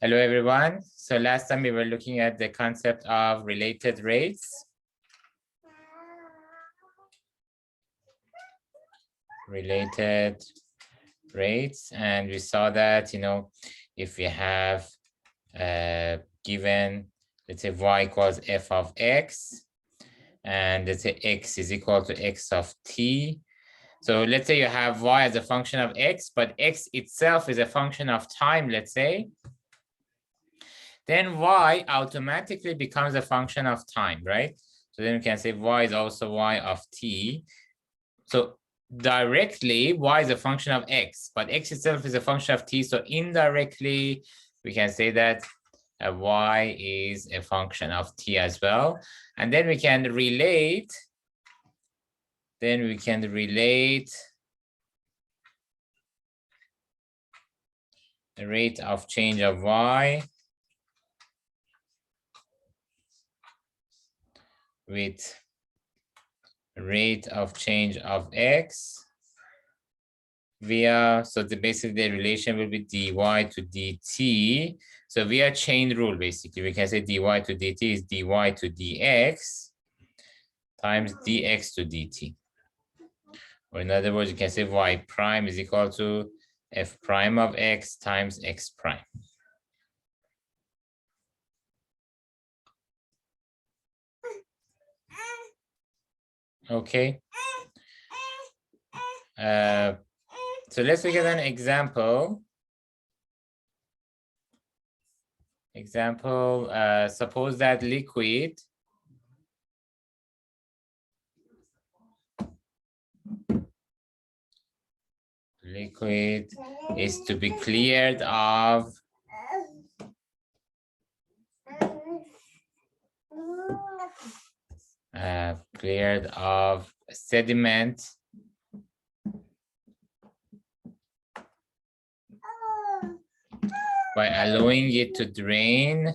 Hello, everyone. So last time we were looking at the concept of related rates. Related rates. And we saw that, if we have given, let's say y equals f of x, and let's say x is equal to x of t. So let's say you have y as a function of x, but x itself is a function of time, let's say. Then y automatically becomes a function of time, right? So then we can say y is also y of t. So directly, y is a function of x, but x itself is a function of t. So indirectly, we can say that y is a function of t as well. And then we can relate. The rate of change of y with rate of change of x via, so basically the relation will be dy to dt. So via chain rule, basically, we can say dy to dt is dy to dx times dx to dt. Or in other words, you can say y prime is equal to f prime of x times x prime. Okay. So let's look at an example. Suppose that liquid is to be cleared of sediment by allowing it to drain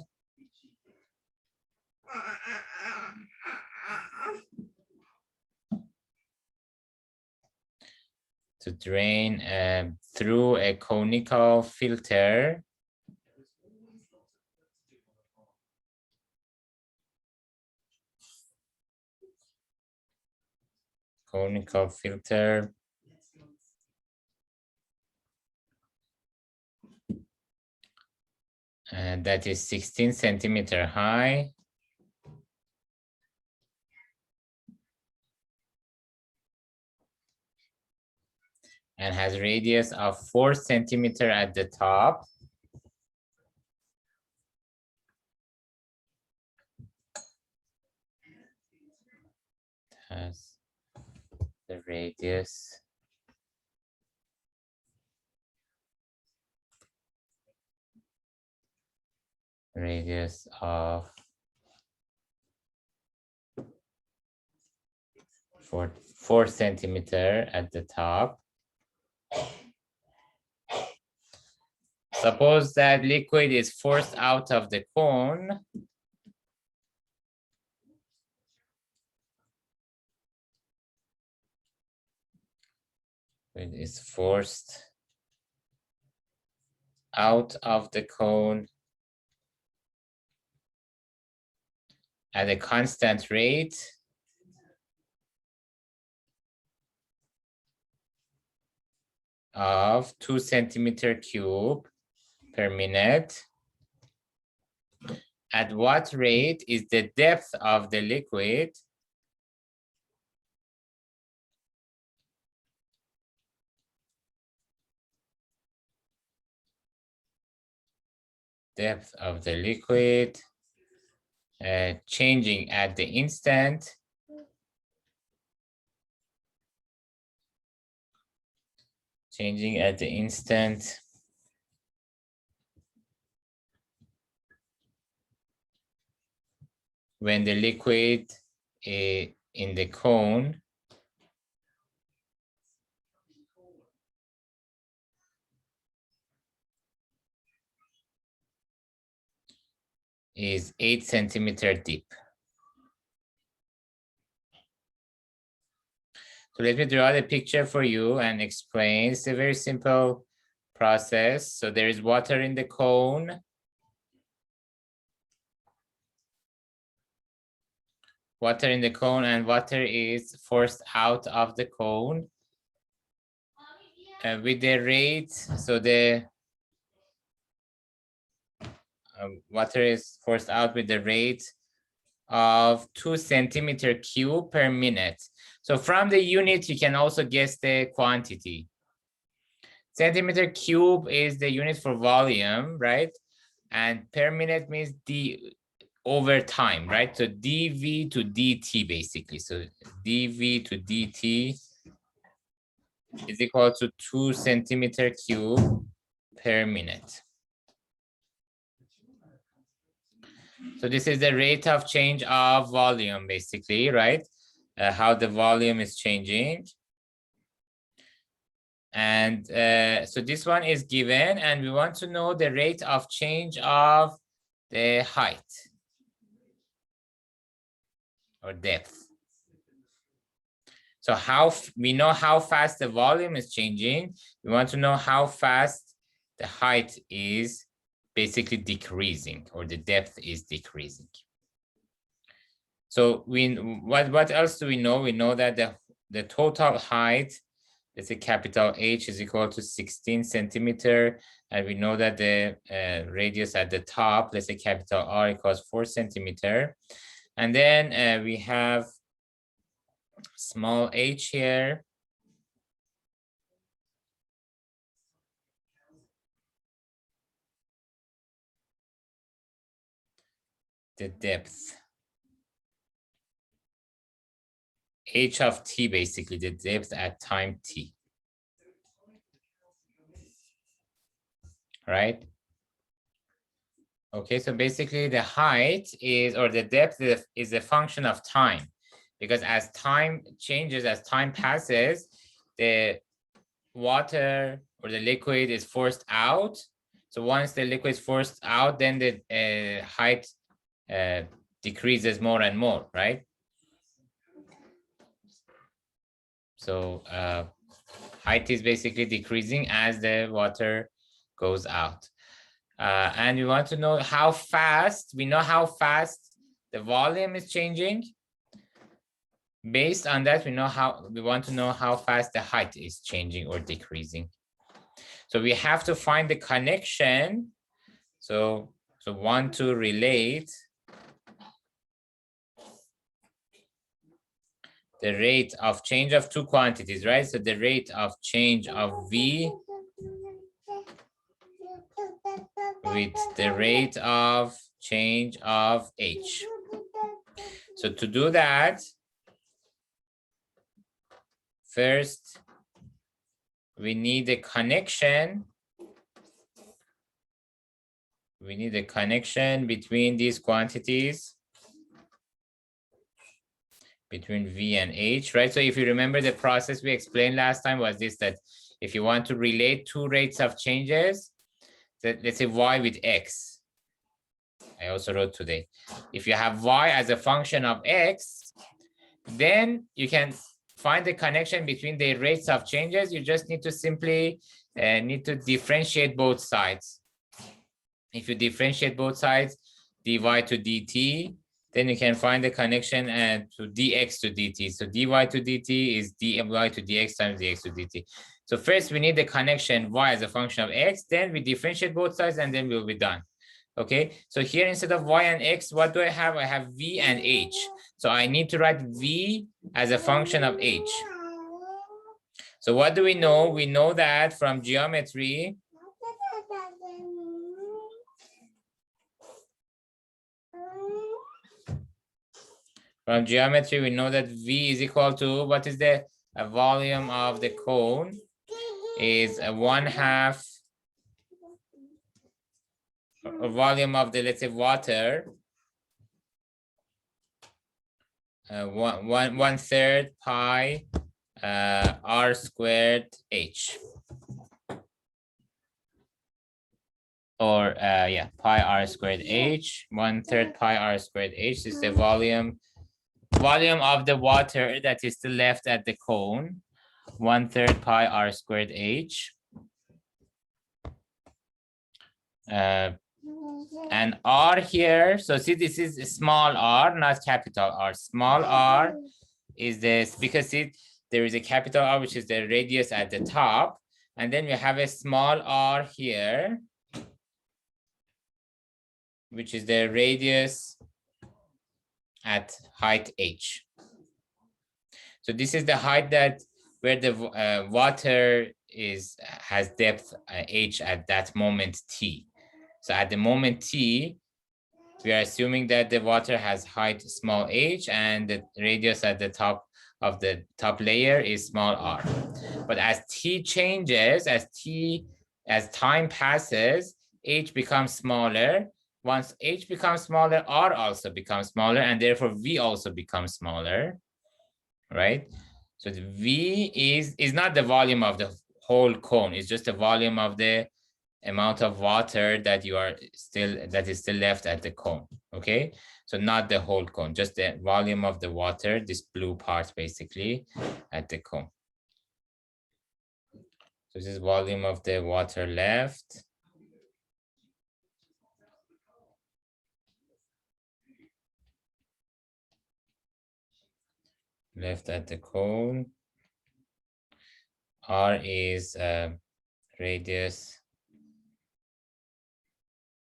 through a conical filter and that is 16 centimeter high and has radius of 4 centimeter at the top. Has the radius of 4 centimeter at the top. Suppose that liquid is forced out of the cone. It is forced out of the cone at a constant rate of 2 centimeter cube per minute. At what rate is the depth of the liquid changing at the instant when the liquid in the cone is 8 centimeter deep. So let me draw the picture for you and explain. It's a very simple process. So there is water in the cone water in the cone, and water is forced out of the cone with the rate. So the water is forced out with the rate of 2 centimeter cube per minute. So from the unit, you can also guess the quantity. Centimeter cube is the unit for volume, right? And per minute means over time, right? So dV to dt basically. So dV to dt is equal to 2 centimeter cube per minute. So this is the rate of change of volume basically, right? How the volume is changing. And so this one is given, and we want to know the rate of change of the height or depth. So we know how fast the volume is changing. We want to know how fast the height is basically decreasing, or the depth is decreasing. So what else do we know? We know that the total height, let's say capital H, is equal to 16 centimeter. And we know that the radius at the top, let's say capital R, equals 4 centimeter. And then we have small h here. The depth. H of t, basically, the depth at time t. Right? Okay, so basically the height is, or the depth is a function of time. Because as time changes, as time passes, the water or the liquid is forced out. So once the liquid is forced out, then the height decreases more and more, right? So height is basically decreasing as the water goes out. And we want to know how fast, we know how fast the volume is changing. Based on that, we want to know how fast the height is changing or decreasing. So we have to find the connection. So want to relate the rate of change of two quantities, right? So the rate of change of V with the rate of change of H. So to do that, first, we need a connection. We need a connection between these quantities, between V and H, right? So if you remember, the process we explained last time was this, that if you want to relate two rates of changes, that let's say Y with X. I also wrote today. If you have Y as a function of X, then you can find the connection between the rates of changes. You just need to simply need to differentiate both sides. If you differentiate both sides, dy to dt, then you can find the connection to dx to dt. So dy to dt is dy to dx times dx to dt. So first we need the connection y as a function of x, then we differentiate both sides, and then we'll be done. Okay, so here instead of y and x, what do I have? I have v and h. So I need to write v as a function of h. So what do we know? We know that from geometry, we know that V is equal to, what is the volume of the cone? Is 1/2 volume of the, let's say, water. 1/3 pi r squared h. Or yeah, pi r squared h. 1/3 pi r squared h is the volume of the water that is still left at the cone. 1/3 pi r squared h. And R here, so see, this is a small r, not capital R. Small r is this, because there is a capital R, which is the radius at the top. And then we have a small r here, which is the radius at height h. So this is the height that where the water has depth h at that moment t. So at the moment t, we are assuming that the water has height small h and the radius at the top of the top layer is small r. But as t changes, as time passes, h becomes smaller. Once h becomes smaller, r also becomes smaller, and therefore v also becomes smaller, right? So the v is not the volume of the whole cone, it's just the volume of the amount of water that is still left at the cone. Okay, so not the whole cone, just the volume of the water, this blue part basically at the cone. So this is volume of the water left. Left at the cone. R is radius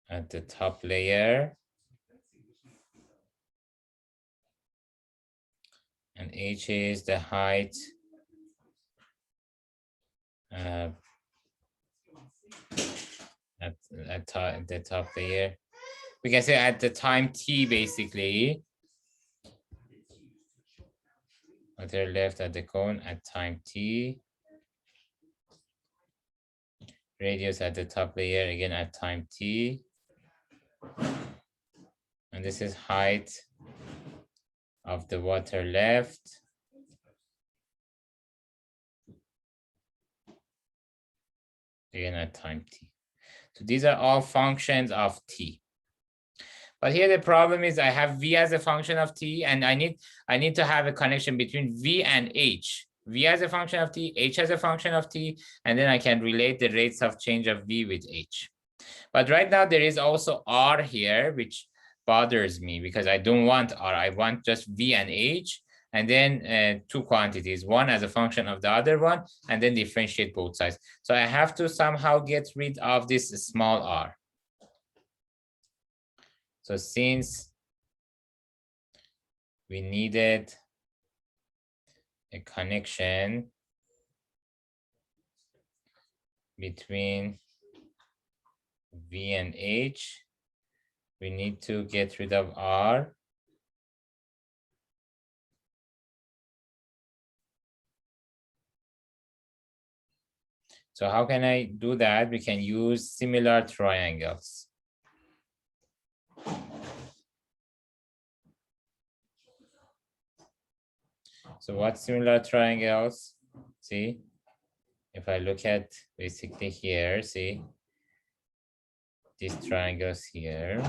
at the top layer. And h is the height at the top layer. We can say at the time t, basically. Water left at the cone at time t. Radius at the top layer again at time t. And this is height of the water left. Again at time t. So these are all functions of t. But here the problem is I have v as a function of t, and I need to have a connection between v and h. V as a function of t, h as a function of t, and then I can relate the rates of change of v with h. But right now there is also r here, which bothers me because I don't want r. I want just v and h, and then two quantities, one as a function of the other one, and then differentiate both sides. So I have to somehow get rid of this small r. So since we needed a connection between v and h, we need to get rid of r. So how can I do that? We can use similar triangles. So what similar triangles? See, if I look at basically here, see, these triangles here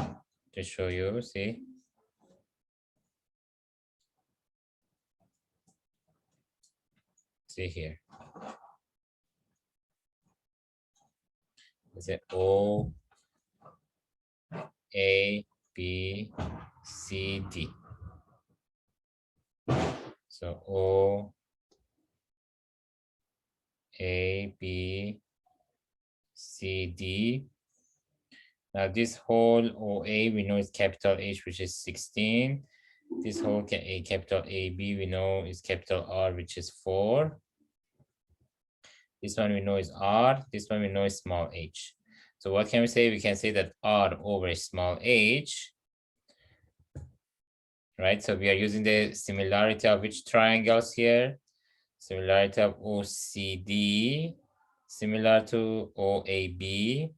to show you, see. See here. Is it O, A, B, C, D? So O, A, B, C, D. Now this whole OA we know is capital H, which is 16. This whole capital AB we know is capital R, which is 4. This one we know is R. This one we know is small h. So what can we say? We can say that R over small h, right? So we are using the similarity of which triangles here? Similarity of OCD, similar to OAB.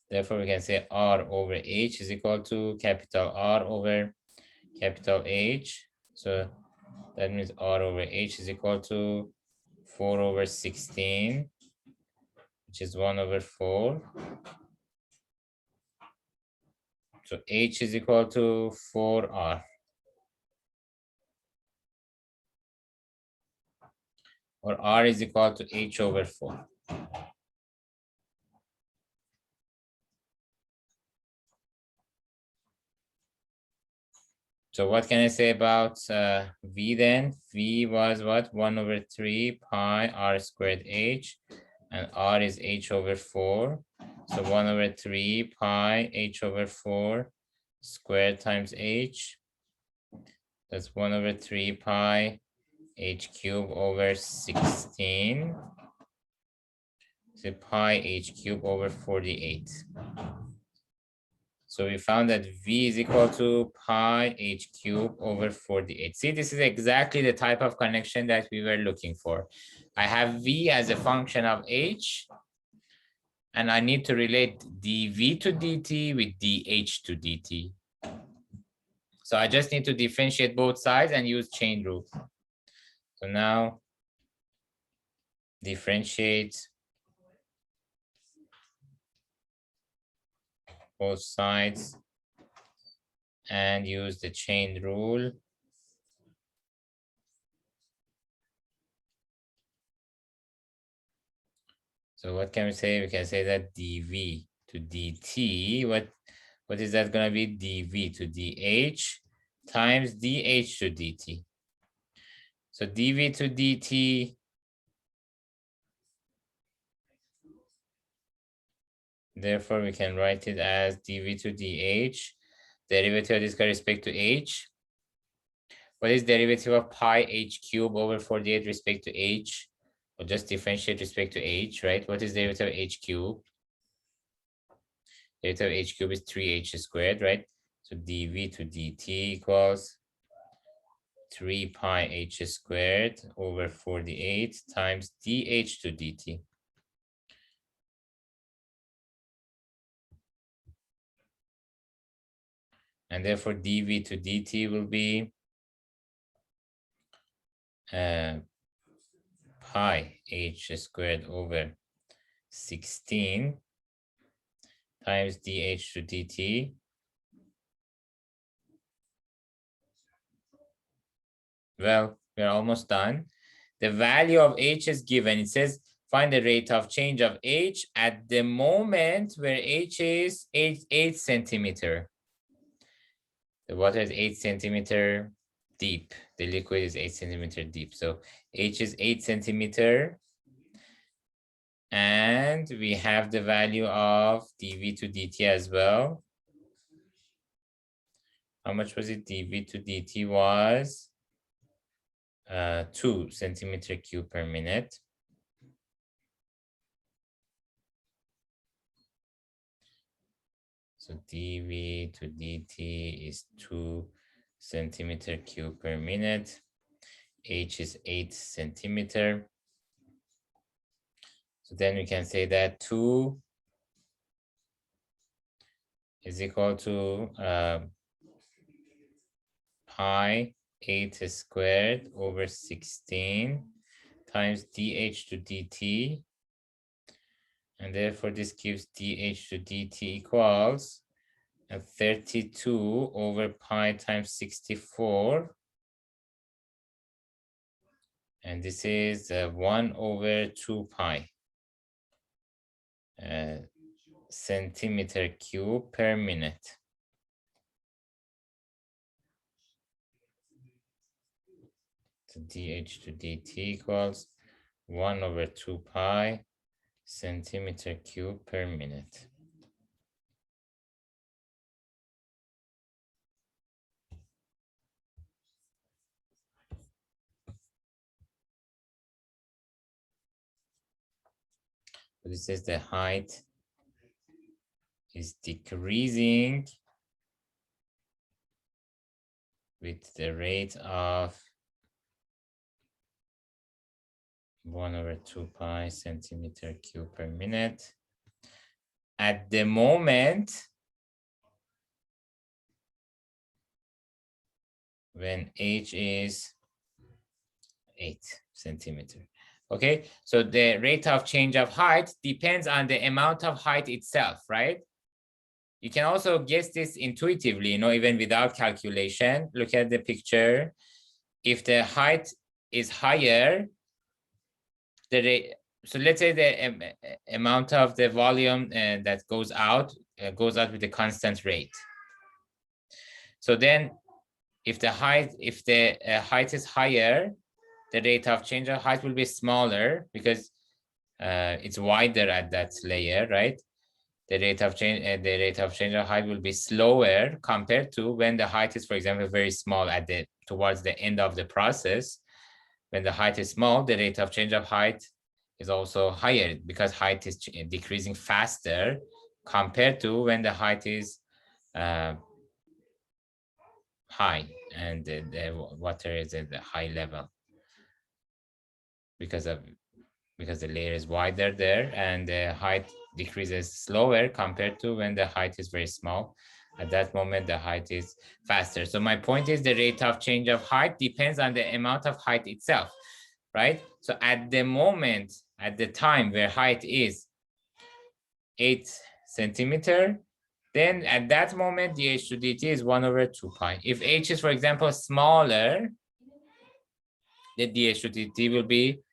Therefore, we can say R over H is equal to capital R over capital H. So that means R over H is equal to 4 over 16, which is 1 over 4. So H is equal to 4R. Or R is equal to H over 4. So what can I say about V then? V was what? 1/3 pi r squared h, and r is h over 4. So 1/3 pi h over 4 squared times h. That's 1/3 pi h cubed over 16. So pi h cubed over 48. So we found that V is equal to pi h cubed over 48. See, this is exactly the type of connection that we were looking for. I have V as a function of h, and I need to relate dV to dt with dH to dt. So I just need to differentiate both sides and use chain rule. So now differentiate both sides and use the chain rule. So what can we say? We can say that dV to dt, what is that going to be? dV to dH times dH to dt. So dV to dt, therefore we can write it as dV to dH. Derivative of this with respect to h. What is derivative of pi h cubed over 48 respect to h? We'll just differentiate respect to h, right? What is derivative of h cubed? Derivative of h cubed is 3h squared, right? So dV to dt equals 3 pi h squared over 48 times dH to dt. And therefore dV to dt will be pi h squared over 16 times dH to dt. Well, we're almost done. The value of h is given. It says find the rate of change of h at the moment where h is 8 centimeter. The water is 8 centimeter deep. The liquid is 8 centimeter deep. So h is 8 centimeter. And we have the value of dV to dt as well. How much was it? dV to dt was 2 centimeter cube per minute. So dV to dt is 2 centimeter cube per minute. H is 8 centimeter. So then we can say that 2 is equal to pi 8 squared over 16 times dH to dt. And therefore this gives dH to dt equals 32 over pi times 64. And this is 1 over 2 pi centimeter cube per minute. So dH to dt equals 1 over 2 pi centimeter cube per minute. So this is the height is decreasing with the rate of 1 over 2 pi centimeter cube per minute. At the moment when h is 8 centimeter. Okay, so the rate of change of height depends on the amount of height itself, right? You can also guess this intuitively, even without calculation. Look at the picture. If the height is higher, so let's say the amount of the volume that goes out with a constant rate. So then if the height is higher, the rate of change of height will be smaller because it's wider at that layer, right? The rate of change of height will be slower compared to when the height is, for example, very small towards the end of the process. When the height is small, the rate of change of height is also higher because height is decreasing faster compared to when the height is high and the water is at the high level because the layer is wider there and the height decreases slower compared to when the height is very small. At that moment, the height is faster. So my point is the rate of change of height depends on the amount of height itself, right? So at the moment, at the time where height is 8 centimeter, then at that moment, dh to dt is 1/2 pi. If h is, for example, smaller, the dh to dt will be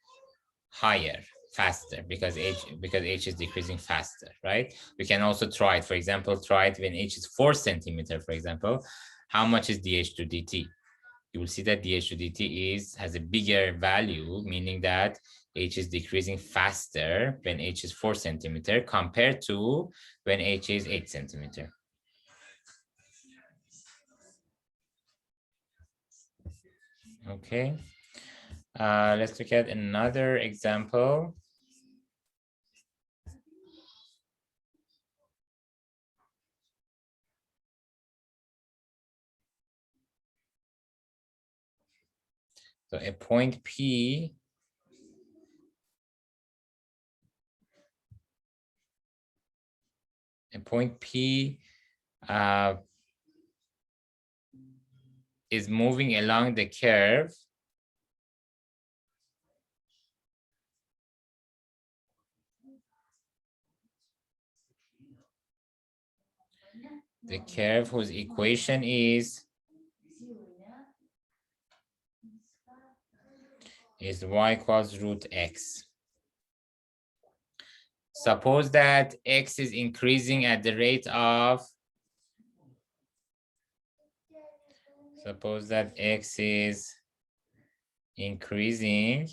higher, faster, because h is decreasing faster, right? We can also try it. For example, try it when h is 4 centimeter, for example. How much is dh to dt? You will see that dh to dt has a bigger value, meaning that h is decreasing faster when h is 4 centimeter compared to when h is 8 centimeter. Okay. Let's look at another example. So a point P is moving along the curve whose equation is y equals root x. Suppose that x is increasing at the rate of, suppose that x is increasing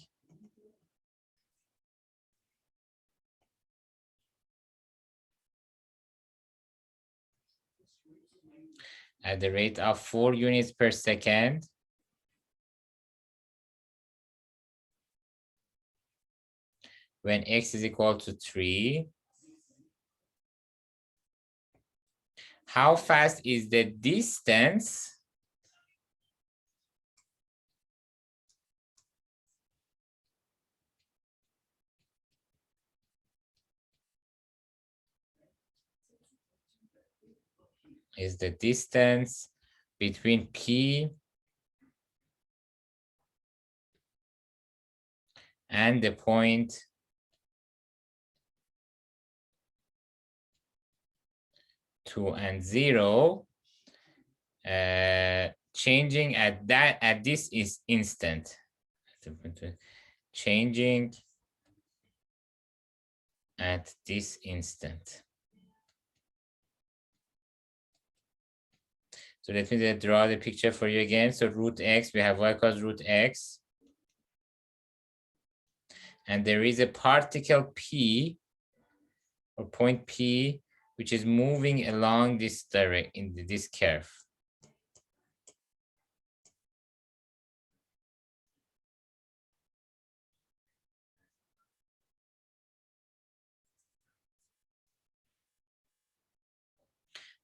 at the rate of 4 units per second. When x is equal to 3. How fast is the distance between P and the point 2 and 0, changing at this instant, changing at this instant. So let me draw the picture for you again. So root x, we have y equals root x. And there is a particle P, or point P, which is moving along this in this curve.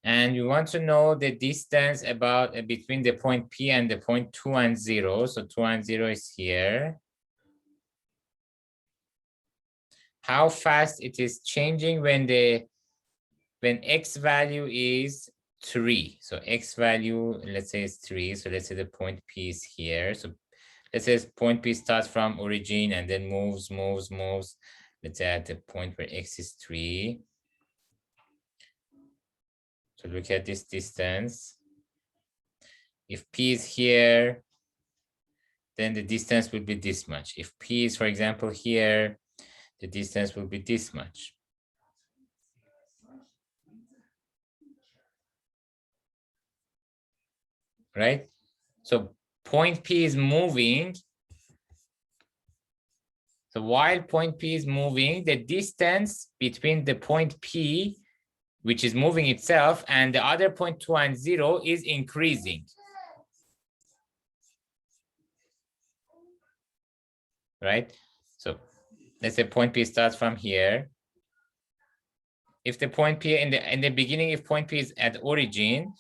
And you want to know the distance between the point P and the point 2 and 0. So 2 and 0 is here. How fast it is changing when x value is 3. So x value, let's say, is 3. So let's say the point P is here. So let's say point P starts from origin and then moves. Let's say at the point where x is 3. So look at this distance. If P is here, then the distance will be this much. If P is, for example, here, the distance will be this much. Right? So point P is moving. So while point P is moving, the distance between the point P, which is moving itself, and the other point 2 and 0 is increasing. Right? So let's say point P starts from here. If the point P in the beginning, if point P is at origin,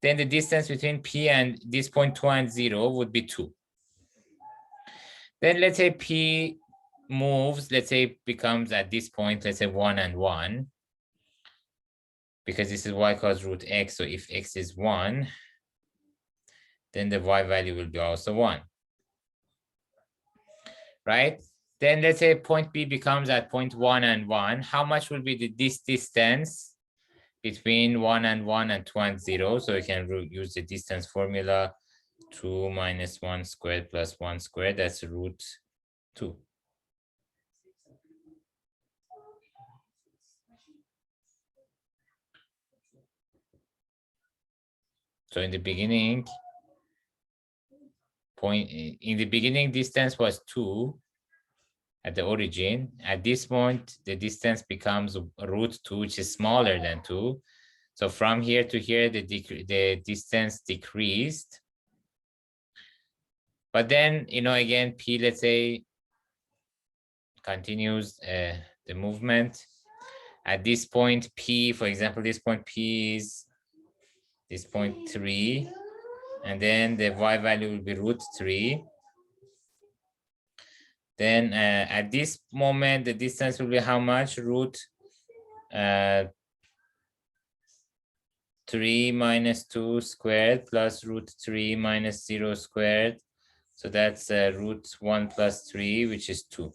then the distance between P and this point 2 and 0 would be 2. Then let's say P moves, let's say becomes at this point, let's say 1 and 1. Because this is y equals root x, so if x is 1, then the y value will be also 1. Right? Then let's say point B becomes at point 1 and 1. How much will be this distance between 1 and 1 and 2 and 0? So you can use the distance formula, 2 minus 1 squared plus 1 squared, that's root 2. So in the beginning, distance was 2 at the origin. At this point, the distance becomes root 2, which is smaller than 2. So from here to here, the distance decreased. But then, again, P, let's say, continues the movement. At this point, P, for example, this point P is this point 3. And then the y value will be root 3. Then at this moment, the distance will be how much? Root 3 minus 2 squared plus root 3 minus 0 squared. So that's root 1 plus 3, which is 2.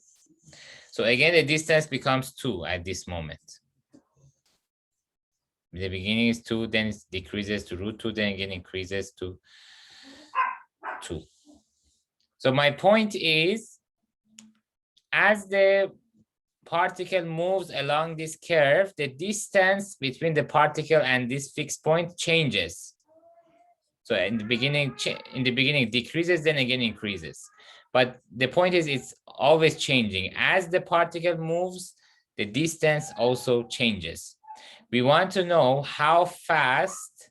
So again, the distance becomes 2 at this moment. The beginning is 2, then it decreases to root 2, then again increases to 2. So my point is, as the particle moves along this curve, the distance between the particle and this fixed point changes. So in the beginning decreases, then again increases. But the point is, it's always changing. As the particle moves, the distance also changes. We want to know how fast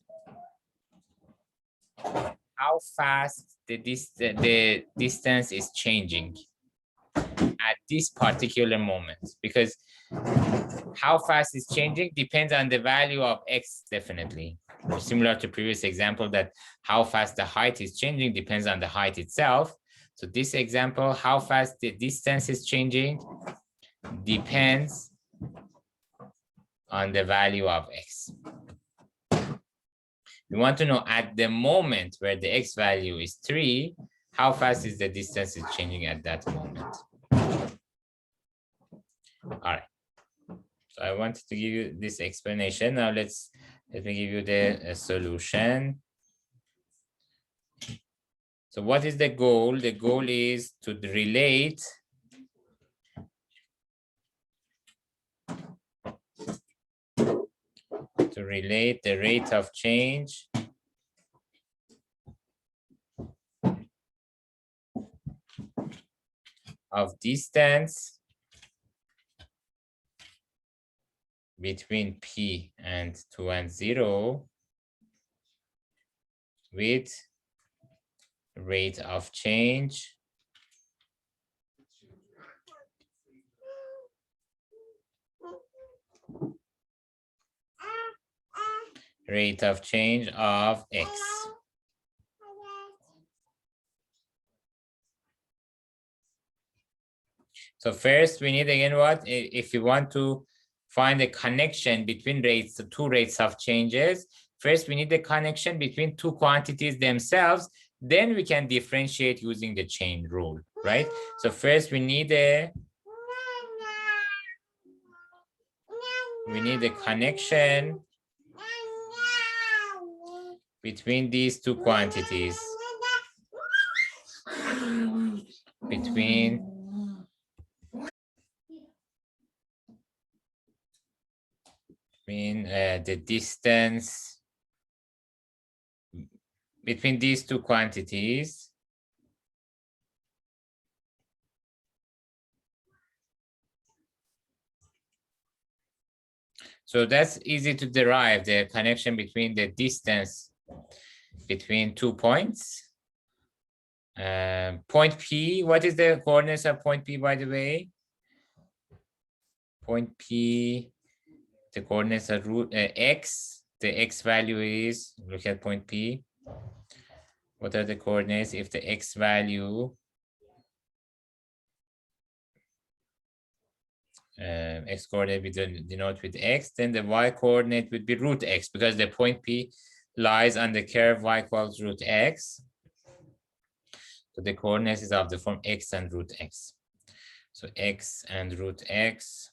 the distance is changing at this particular moment, because how fast it's changing depends on the value of x, definitely. Similar to previous example, that how fast the height is changing depends on the height itself. So this example, how fast the distance is changing depends on the value of x. We want to know at the moment where the x value is 3, how fast is the distance is changing at that moment. All right. So I wanted to give you this explanation. Now let me give you the solution. So what is the goal? The goal is to relate the rate of change of distance between P and 2 and 0 with rate of change of x. So first we need, again, what? If you want to find a connection between the two rates of changes, first we need the connection between two quantities themselves, then we can differentiate using the chain rule, right? So first we need a connection between these two quantities, between the distance between these two quantities. So that's easy to derive, the connection between the distance between 2 points. Point P, what is the coordinates of point P, by the way? Point P, the coordinates are root x. The x value is, look at point P. What are the coordinates if the x value x coordinate we denote with x, then the y coordinate would be root x, because the point P lies on the curve y equals root x. So the coordinates is of the form x and root x. So x and root x.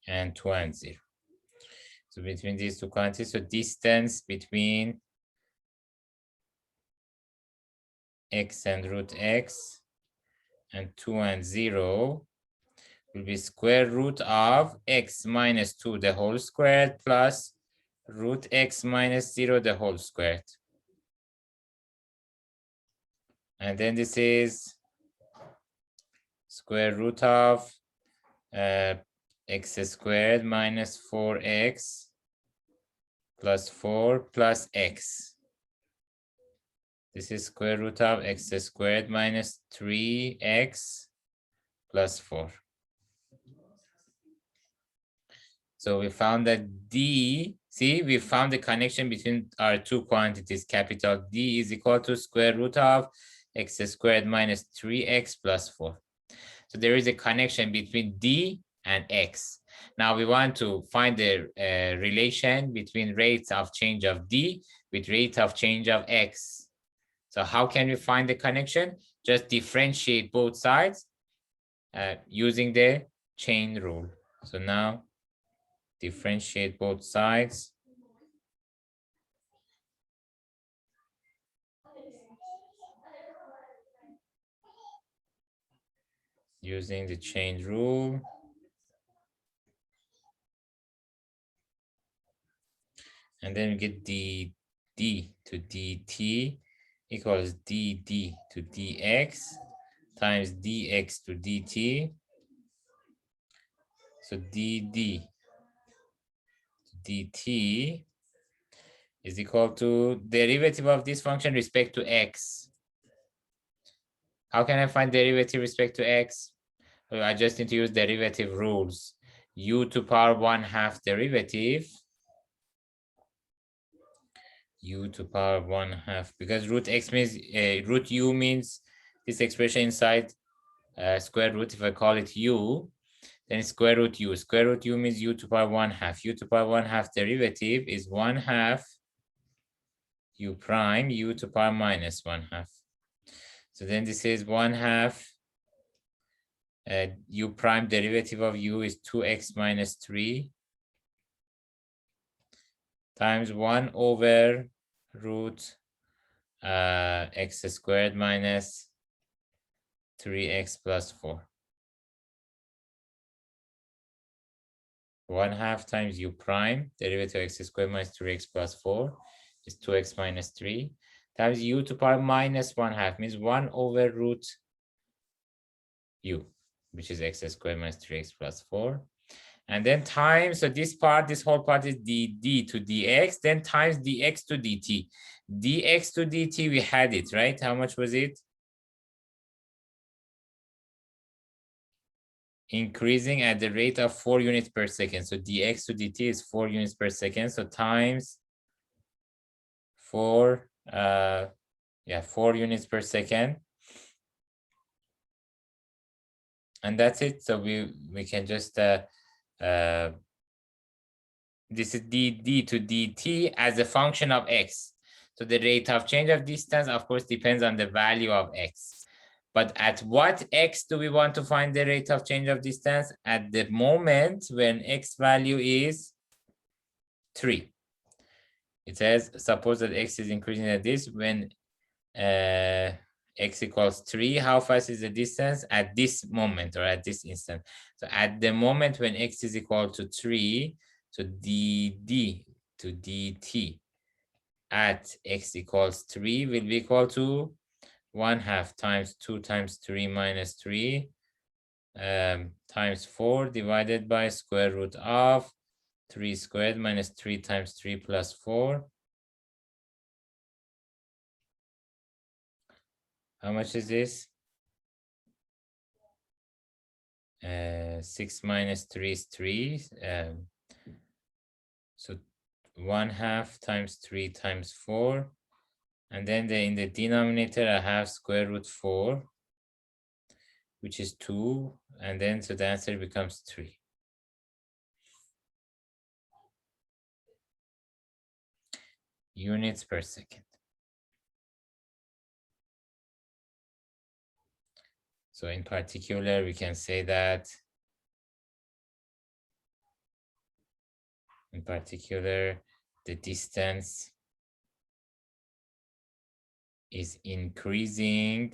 And 2 and 0. So between these two quantities, so distance between x and root x and 2 and 0 will be square root of x minus 2 the whole squared plus root x minus 0 the whole squared. And then this is square root of x squared minus 4x plus 4 plus x. This is square root of x squared minus 3x plus 4. So we found that D, see, we found the connection between our two quantities. Capital D is equal to square root of x squared minus 3x plus 4. So there is a connection between D and x. Now we want to find the relation between rates of change of D with rate of change of x. So how can we find the connection? Just differentiate both sides using the chain rule. So now differentiate both sides. Using the chain rule. And then we get d to dt equals dd to dx times dx to dt. So dd to dt is equal to derivative of this function respect to x. How can I find derivative respect to x? Well, I just need to use derivative rules. U to power 1/2 derivative. U to power 1/2, because root x means root u means this expression inside square root. If I call it u, then it's square root u. Square root u means u to power 1/2. U to power 1/2 derivative is 1/2 u prime u to power minus 1/2. So then this is 1/2 u prime derivative of u is 2x minus 3 times 1 over root x squared minus 3x plus 4. 1/2 times u prime, derivative of x squared minus 3x plus 4 is 2x minus 3 times u to power minus 1/2 means 1 over root u, which is x squared minus 3x plus 4. And then times, so this part, this whole part is dd to dx, then times dx to dt. Dx to dt, we had it, right? How much was it? Increasing at the rate of 4 units per second. So dx to dt is 4 units per second. So times 4, 4 units per second. And that's it. So we can just, this is dd to dt as a function of x. So the rate of change of distance, of course, depends on the value of x. But at what x do we want to find the rate of change of distance? At the moment when x value is 3. It says, suppose that x is increasing at this when x equals 3. How fast is the distance at this moment or at this instant? So at the moment when x is equal to 3, so dd to dt at x equals 3 will be equal to 1/2 times 2 times 3 minus 3 times 4 divided by square root of 3 squared minus 3 times 3 plus 4. How much is this? 6 minus 3 is 3. So 1/2 times 3 times 4. And then in the denominator, I have square root 4, which is 2. And then so the answer becomes 3. Units per second. So in particular, we can say that in particular, the distance is increasing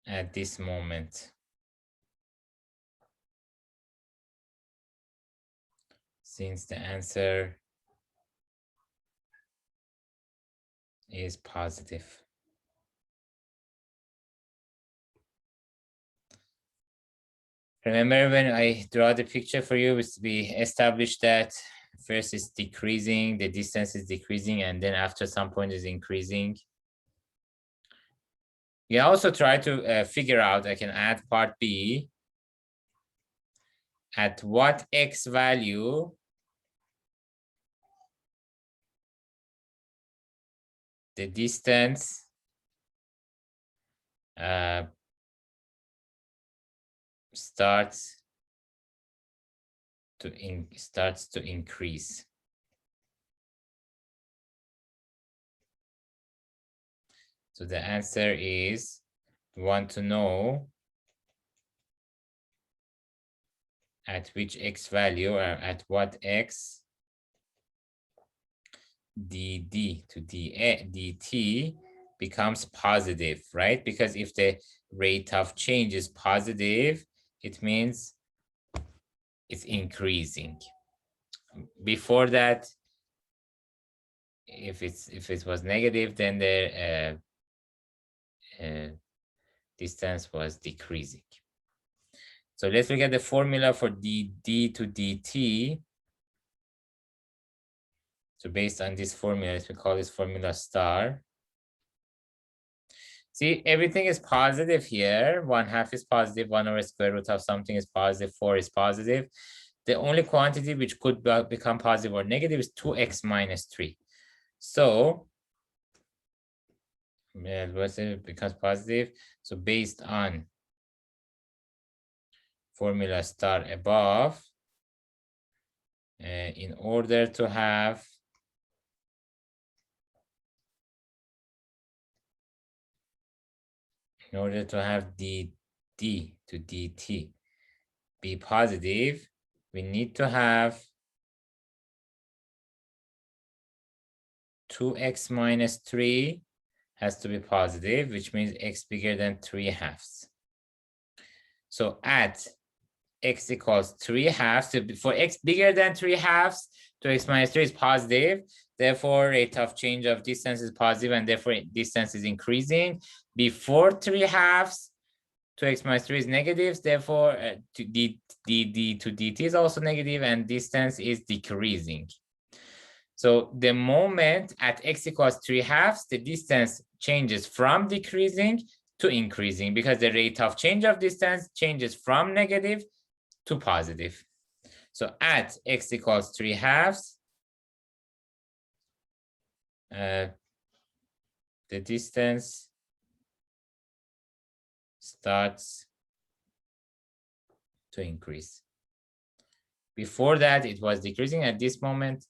at this moment. Since the answer is positive. Remember when I draw the picture for you, we established that first it's decreasing, the distance is decreasing, and then after some point is increasing. You also try to figure out, I can add part B, at what x value the distance starts to increase. So the answer is, we want to know at which x value or at what x dd to dt becomes positive, right? Because if the rate of change is positive, it means it's increasing. Before that, if it was negative, then the distance was decreasing. So let's look at the formula for dd to dt. So based on this formula, let me call this formula star. See, everything is positive here. 1/2 is positive, 1 over square root of something is positive, 4 is positive. The only quantity which could become positive or negative is 2x minus 3. So, it becomes positive. So based on formula star above, in order to have dd to dt be positive, we need to have 2x minus 3 has to be positive, which means x bigger than 3/2. So at x equals 3/2, so for x bigger than 3/2, 2x minus 3 is positive. Therefore, rate of change of distance is positive, and therefore distance is increasing. Before 3/2, 2x minus 3 is negative. Therefore, dd to dt is also negative, and distance is decreasing. So the moment at x equals 3/2, the distance changes from decreasing to increasing because the rate of change of distance changes from negative to positive. So at x equals 3/2, the distance starts to increase. Before that, it was decreasing. At this moment,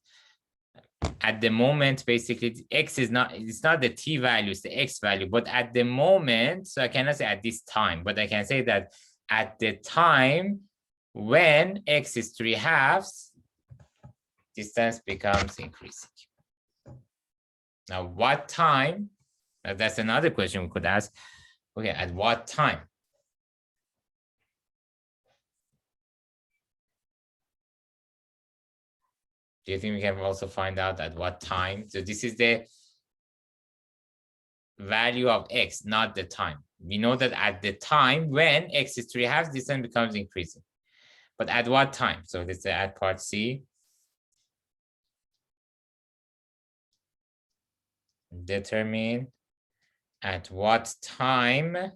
at the moment, basically, x is not, it's not the t value, it's the x value. But at the moment, so I cannot say at this time, but I can say that at the time when x is 3/2, distance becomes increasing. Now, what time? That's another question we could ask. Okay, at what time? Do you think we can also find out at what time? So this is the value of x, not the time. We know that at the time when x is 3/2, distance becomes increasing. But at what time? So this is at part C. Determine at what time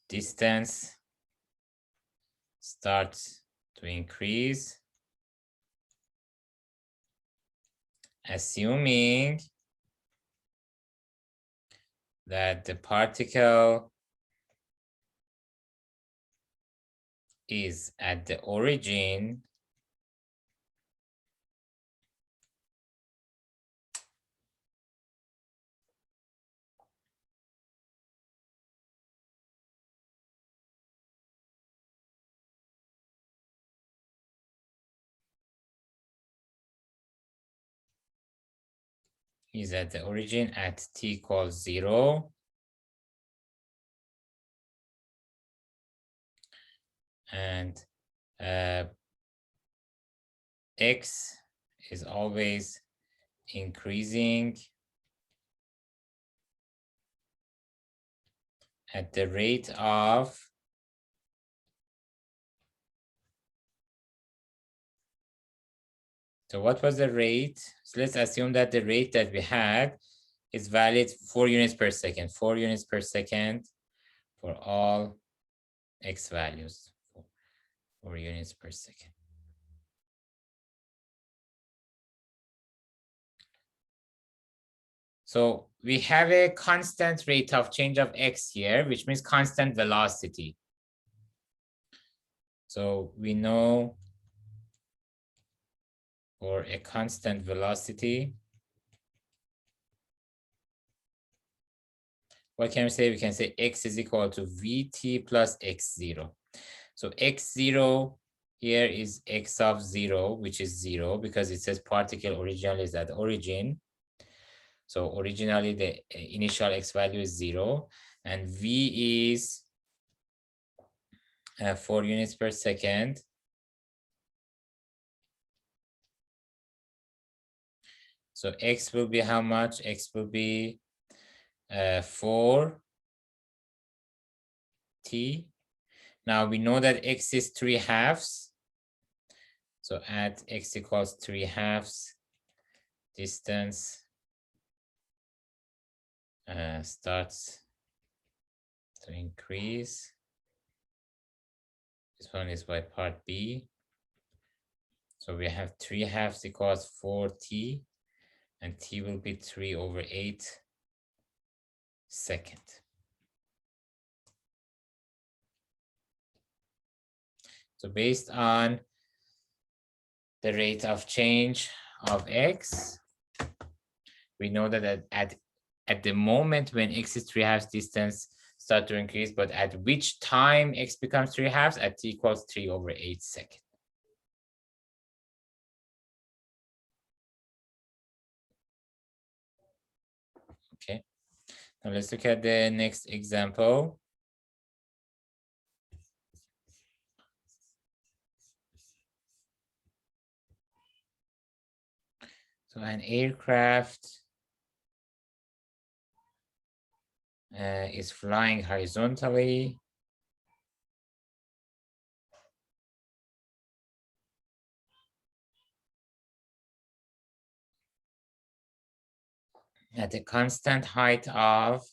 distance starts to increase, assuming that the particle is at the origin at t equals 0. And x is always increasing at the rate of so what was the rate? So let's assume that the rate that we had is valid 4 units per second, 4 units per second for all x values, 4 units per second. So we have a constant rate of change of x here, which means constant velocity. So we know for a constant velocity, what can we say? We can say x is equal to vt plus x0. So x0 here is x of 0, which is 0, because it says particle originally is at origin. So originally the initial x value is 0, and v is 4 units per second. So x will be how much? X will be 4 t. Now we know that x is 3/2. So at x equals 3/2, distance starts to increase. This one is by part B. So we have 3/2 equals 4t, and t will be 3/8 second. So based on the rate of change of x, we know that at the moment when x is 3/2, distance start to increase, but at which time x becomes 3/2? At t equals 3/8 second. Okay, now let's look at the next example. So an aircraft is flying horizontally. At a constant height of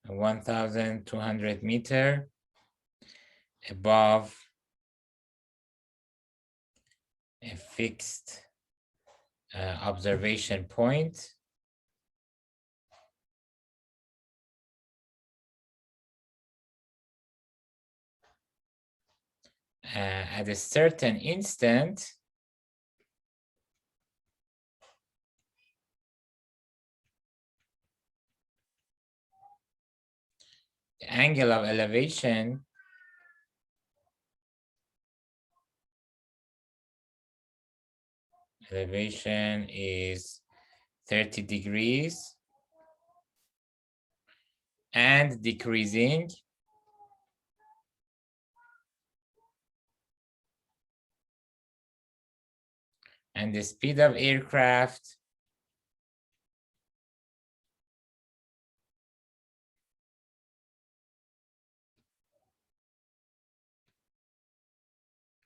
1,200 meters above a fixed observation point. At a certain instant, angle of elevation is 30 degrees and decreasing, and the speed of aircraft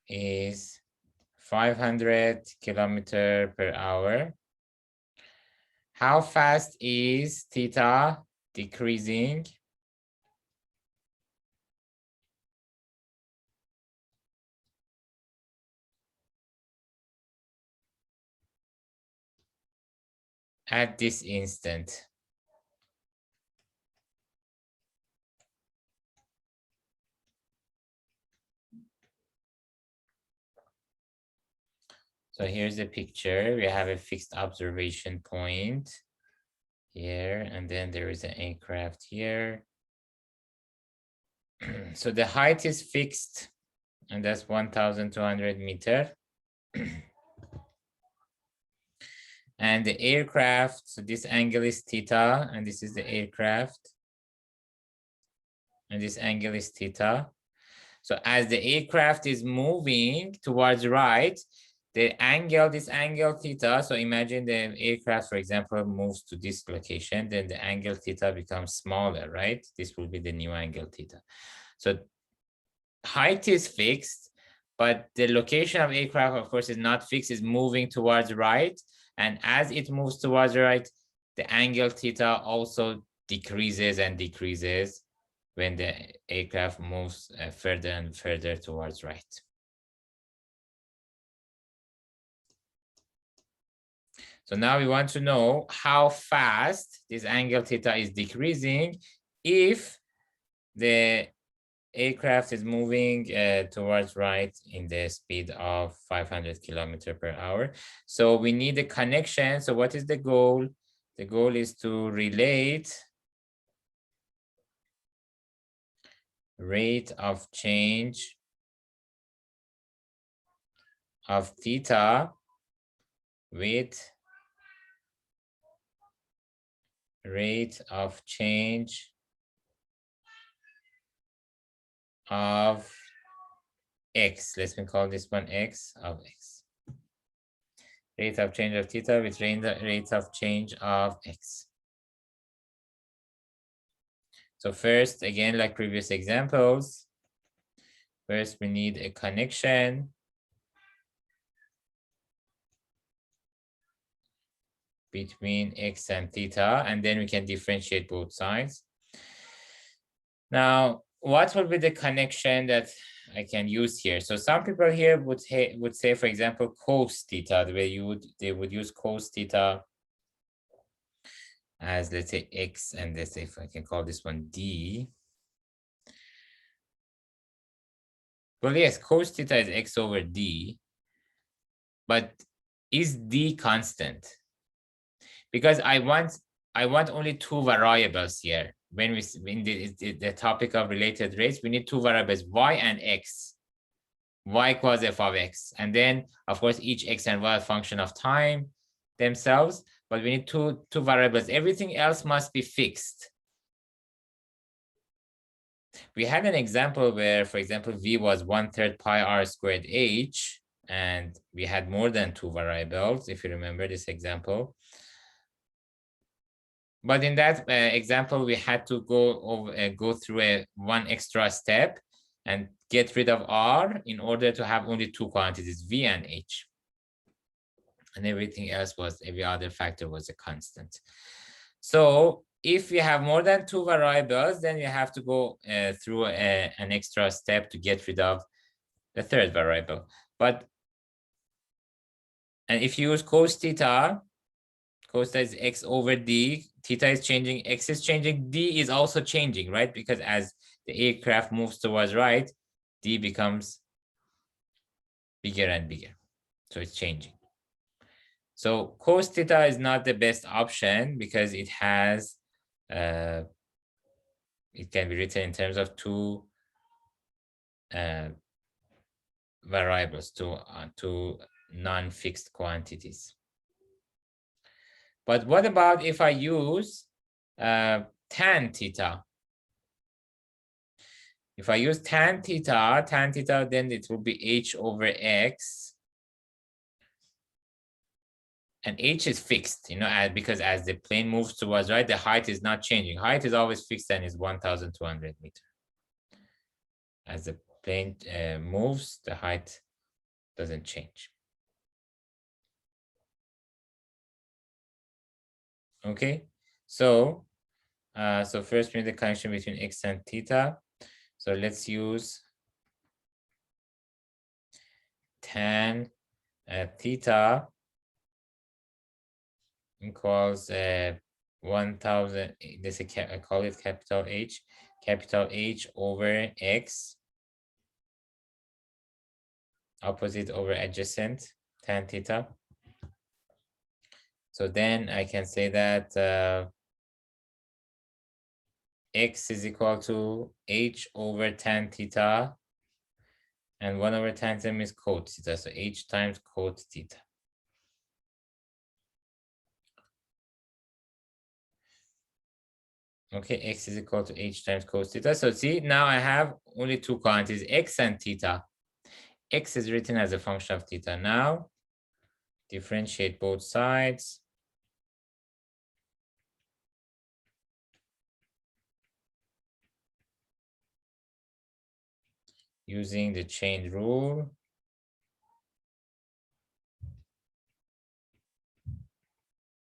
is 500 kilometers per hour. How fast is theta decreasing? At this instant? So here's the picture. We have a fixed observation point here, and then there is an aircraft here. So the height is fixed, and that's 1,200 meters. And the aircraft, so this angle is theta, and this is the aircraft. And this angle is theta. So as the aircraft is moving towards right, the angle, this angle theta, so imagine the aircraft, for example, moves to this location, then the angle theta becomes smaller, right? This will be the new angle theta. So height is fixed, but the location of aircraft, of course, is not fixed, is moving towards right. And as it moves towards right, the angle theta also decreases and decreases when the aircraft moves further and further towards right. So now we want to know how fast this angle theta is decreasing if the aircraft is moving towards right in the speed of 500 kilometers per hour. So we need a connection. So what is the goal? The goal is to relate rate of change of theta with rate of change of x. Let me call this one x of x. Rate of change of theta with rate of change of x. So first, again, like previous examples, first we need a connection between x and theta, and then we can differentiate both sides. Now, what would be the connection that I can use here? So some people here would say, for example, cos theta, the way they would use cos theta as, let's say, x, and let's say if I can call this one d. Well, yes, cos theta is x over d, but is d constant? Because I want only two variables here. When we in the topic of related rates, we need two variables, y and x. Y equals f of x, and then of course each x and y function of time themselves, but we need two variables. Everything else must be fixed. We had an example where, for example, v was 1/3 pi r squared h, and we had more than two variables, if you remember this example. But in that example, we had to go through one extra step and get rid of r in order to have only two quantities, v and h. And everything else every other factor was a constant. So if you have more than two variables, then you have to go through an extra step to get rid of the third variable. And if you use cos theta is x over d, theta is changing, x is changing, d is also changing, right? Because as the aircraft moves towards right, d becomes bigger and bigger. So it's changing. So cos theta is not the best option because it has it can be written in terms of two variables, two non-fixed quantities. But what about if I use tan theta? If I use tan theta, then it will be h over x. And h is fixed, because as the plane moves towards right, the height is not changing. Height is always fixed and is 1,200 meters. As the plane moves, the height doesn't change. Okay, so first we need the connection between x and theta. So let's use tan theta equals 1,000. I call it capital H over x, opposite over adjacent, tan theta. So then I can say that x is equal to h over tan theta, and 1 over tan theta is cot theta, so h times cot theta. Okay, x is equal to h times cos theta. So see, now I have only two quantities, x and theta. X is written as a function of theta. Now, differentiate both sides. Using the chain rule.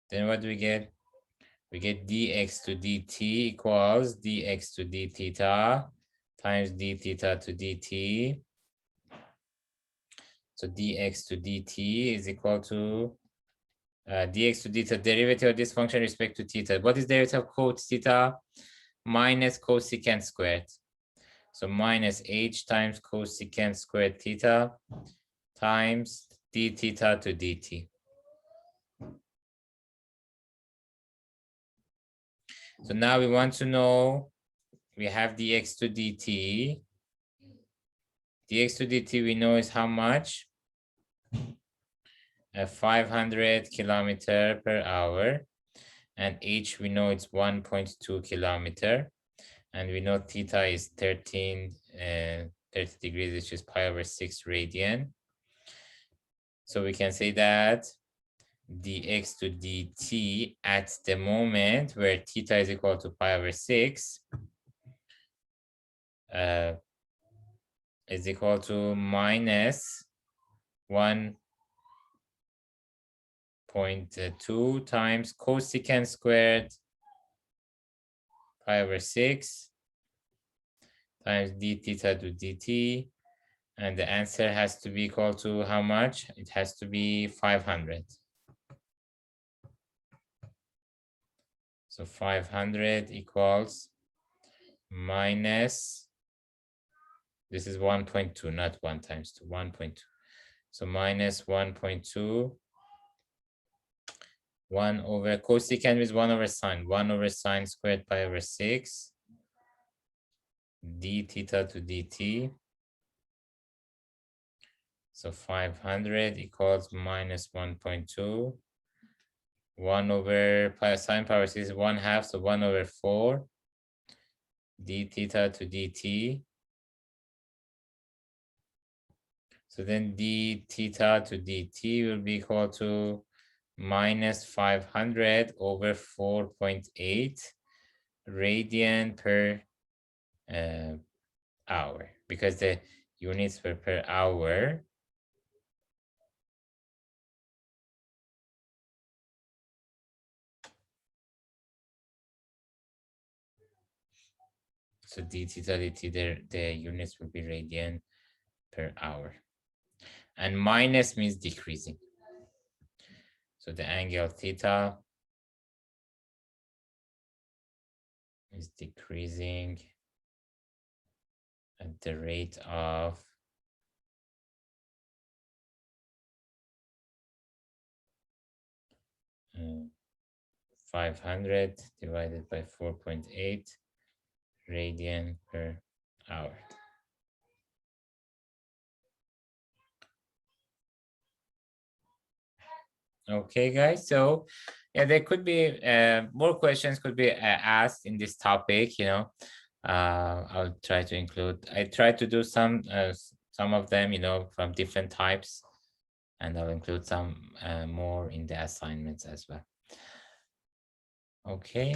Then what do we get? We get dx to dt equals dx to d theta times d theta to dt. So dx to dt is equal to dx to theta, derivative of this function with respect to theta. What is derivative of cot theta? Minus cosecant squared. So minus h times cosecant squared theta times d theta to dt. So now we want to know, we have dx to dt. Dx to dt we know is how much? 500 kilometer per hour. And h we know it's 1.2 kilometer. And we know theta is 30 degrees, which is pi over 6 radian. So we can say that dx to dt at the moment where theta is equal to pi over 6 is equal to minus 1.2 times cosecant squared pi over 6 times d theta to dt. And the answer has to be equal to how much? It has to be 500. So 500 equals minus, this is 1.2, not 1 times 2, 1.2. So minus 1.2, 1 over cosecant is 1 over sine squared pi over 6, d theta to dt. So 500 equals minus 1.2. 1 over sine power 6 is 1/2, so 1 over 4 d theta to dt. So then d theta to dt will be equal to minus 500 over 4.8 radian per hour, because the units were per hour. So d theta dt, the units will be radian per hour. And minus means decreasing. So the angle theta is decreasing at the rate of 500 divided by 4.8 radian per hour. Okay, guys. So yeah, there could be more questions could be asked in this topic. I'll try to include. I try to do some of them, from different types, and I'll include some more in the assignments as well. Okay.